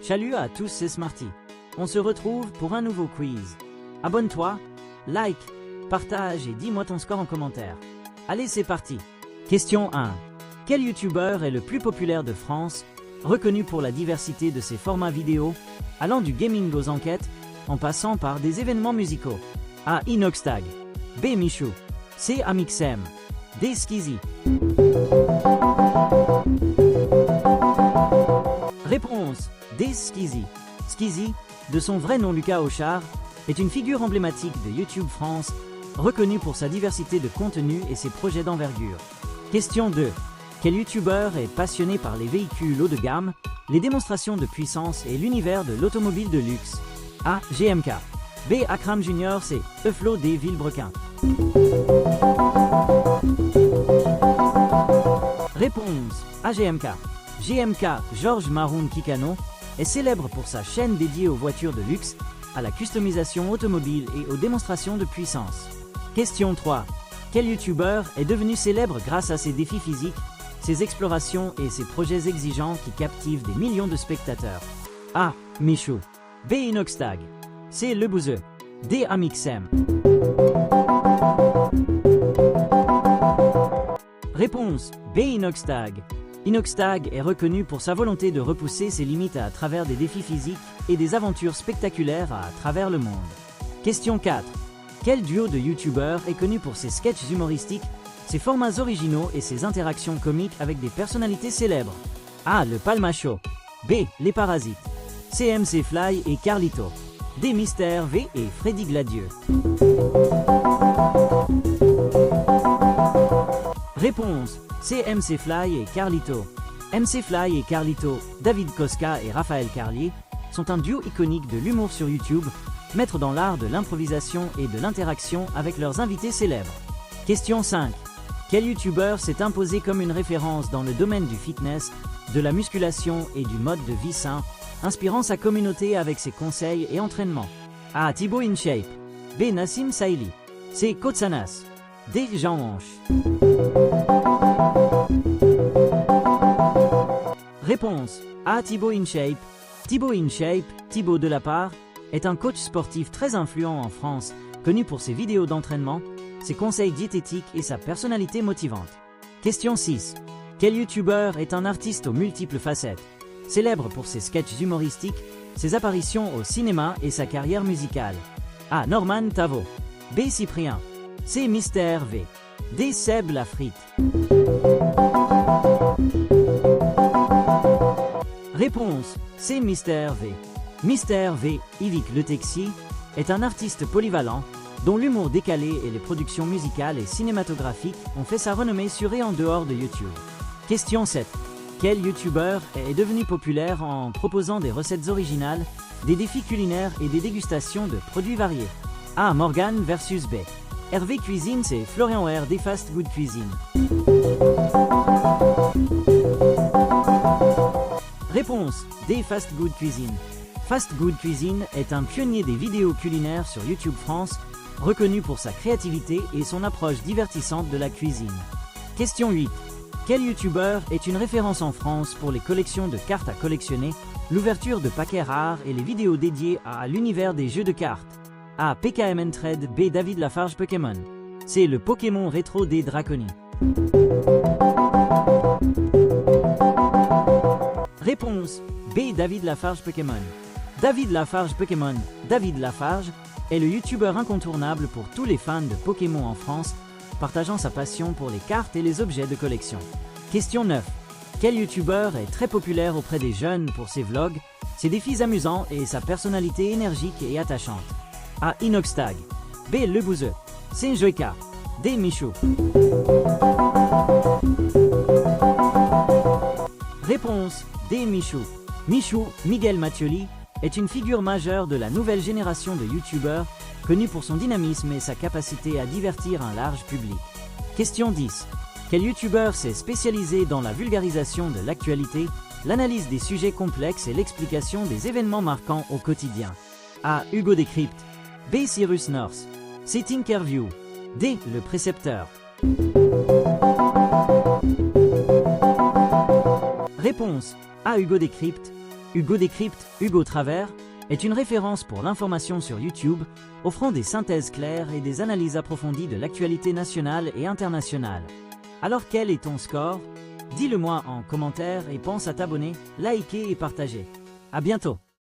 Salut à tous, c'est Smarty. On se retrouve pour un nouveau quiz. Abonne-toi, like, partage et dis-moi ton score en commentaire. Allez, c'est parti. Question 1. Quel youtubeur est le plus populaire de France, reconnu pour la diversité de ses formats vidéo, allant du gaming aux enquêtes, en passant par des événements musicaux? A. Inoxtag. B. Michou. C. Amixem. D. Skizzy. Réponse D. Skizzy. Skizzy, de son vrai nom Lucas Auchard, est une figure emblématique de YouTube France, reconnue pour sa diversité de contenu et ses projets d'envergure. Question 2. Quel youtubeur est passionné par les véhicules haut de gamme, les démonstrations de puissance et l'univers de l'automobile de luxe? A. GMK. B. Akram Junior. C. Euflo. D. Villebrequin. Réponse A. GMK. GMK, Georges Maroun Kikano, est célèbre pour sa chaîne dédiée aux voitures de luxe, à la customisation automobile et aux démonstrations de puissance. Question 3. Quel youtubeur est devenu célèbre grâce à ses défis physiques, ses explorations et ses projets exigeants qui captivent des millions de spectateurs? A. Michou. B. Inoxtag. C. Le Bouzeux. D. Amixem. Réponse B. Inoxtag. Inoxtag est reconnu pour sa volonté de repousser ses limites à travers des défis physiques et des aventures spectaculaires à travers le monde. Question 4. Quel duo de youtubeurs est connu pour ses sketchs humoristiques, ses formats originaux et ses interactions comiques avec des personnalités célèbres? A. Le Palma Show. B. Les Parasites. C. MC Fly et Carlito. D. Mister V et Freddy Gladieux. Réponse C. MC Fly et Carlito. MC Fly et Carlito, David Koska et Raphaël Carlier, sont un duo iconique de l'humour sur YouTube, maîtres dans l'art de l'improvisation et de l'interaction avec leurs invités célèbres. Question 5. Quel youtubeur s'est imposé comme une référence dans le domaine du fitness, de la musculation et du mode de vie sain, inspirant sa communauté avec ses conseils et entraînements? A. Thibaut InShape. B. Nassim Saïli. C. Kotsanas. D. Jean Hanche. Réponse A. Thibaut InShape. Thibaut InShape, Thibaut Delapart, est un coach sportif très influent en France, connu pour ses vidéos d'entraînement, ses conseils diététiques et sa personnalité motivante. Question 6. Quel youtubeur est un artiste aux multiples facettes, célèbre pour ses sketchs humoristiques, ses apparitions au cinéma et sa carrière musicale? A. Norman Tavo. B. Cyprien. C. Mister V. D. Seb Lafrite. Réponse C. Mister V. Mister V, Yvick Le Texier, est un artiste polyvalent, dont l'humour décalé et les productions musicales et cinématographiques ont fait sa renommée sur et en dehors de YouTube. Question 7. Quel youtubeur est devenu populaire en proposant des recettes originales, des défis culinaires et des dégustations de produits variés? A. Morgan versus B. Hervé Cuisine. C'est Florian R. des Fast Good Cuisine. Réponse D. Fast Good Cuisine. Fast Good Cuisine est un pionnier des vidéos culinaires sur YouTube France, reconnu pour sa créativité et son approche divertissante de la cuisine. Question 8. Quel youtubeur est une référence en France pour les collections de cartes à collectionner, l'ouverture de paquets rares et les vidéos dédiées à l'univers des jeux de cartes? A. PKMN Trade. B. David Lafarge Pokémon. C. Le Pokémon Rétro des Draconi. Réponse B. David Lafarge Pokémon. David Lafarge Pokémon. David Lafarge est le youtubeur incontournable pour tous les fans de Pokémon en France, partageant sa passion pour les cartes et les objets de collection. Question 9. Quel youtubeur est très populaire auprès des jeunes pour ses vlogs, ses défis amusants et sa personnalité énergique et attachante? A. Inoxtag. B. Le Bouzeux. C. Joyka. D. Michou. Réponse D. Michou. Michou, Miguel Mathioli, est une figure majeure de la nouvelle génération de youtubeurs, connu pour son dynamisme et sa capacité à divertir un large public. Question 10. Quel youtubeur s'est spécialisé dans la vulgarisation de l'actualité, l'analyse des sujets complexes et l'explication des événements marquants au quotidien? A. Hugo Décrypte. B. Cyrus North. C. Tinkerview. D. Le Précepteur. Réponse A. Hugo Décrypte. Hugo Décrypte, Hugo Travers, est une référence pour l'information sur YouTube, offrant des synthèses claires et des analyses approfondies de l'actualité nationale et internationale. Alors quel est ton score? Dis-le moi en commentaire et pense à t'abonner, liker et partager. À bientôt!